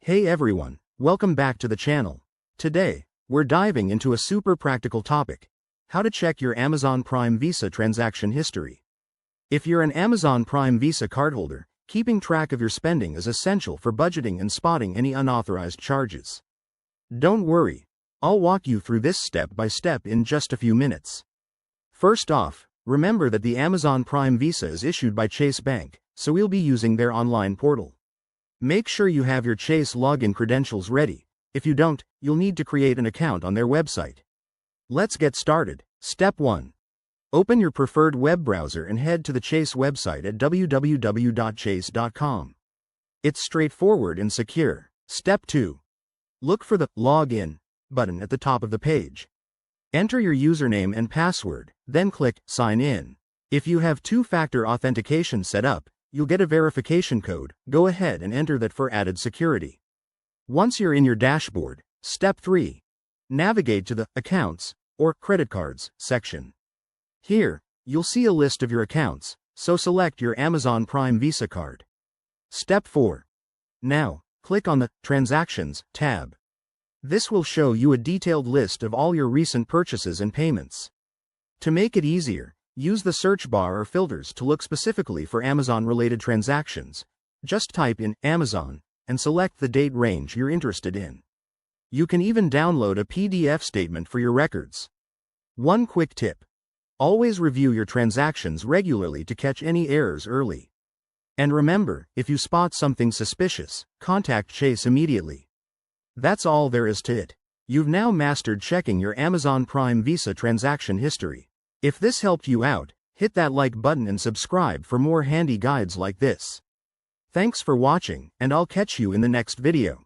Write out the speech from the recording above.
Hey everyone, welcome back to the channel. Today, we're diving into a super practical topic: how to check your Amazon Prime Visa transaction history. If you're an Amazon Prime Visa cardholder, keeping track of your spending is essential for budgeting and spotting any unauthorized charges. Don't worry, I'll walk you through this step by step in just a few minutes. First off, remember that the Amazon Prime Visa is issued by Chase Bank, so we'll be using their online portal. Make sure you have your Chase login credentials ready. If you don't, you'll need to create an account on their website. Let's get started. Step 1. Open your preferred web browser and head to the Chase website at www.chase.com. It's straightforward and secure. Step 2. Look for the Login button at the top of the page. Enter your username and password, then click Sign In. If you have two-factor authentication set up, you'll get a verification code. Go ahead and enter that for added security. Once you're in your dashboard, Step 3. Navigate to the Accounts or Credit Cards section. Here, you'll see a list of your accounts, so select your Amazon Prime Visa card. Step 4. Now, click on the Transactions tab. This will show you a detailed list of all your recent purchases and payments. To make it easier, use the search bar or filters to look specifically for Amazon-related transactions. Just type in Amazon and select the date range you're interested in. You can even download a PDF statement for your records. One quick tip: always review your transactions regularly to catch any errors early. And remember, if you spot something suspicious, contact Chase immediately. That's all there is to it. You've now mastered checking your Amazon Prime Visa transaction history. If this helped you out, hit that like button and subscribe for more handy guides like this. Thanks for watching, and I'll catch you in the next video.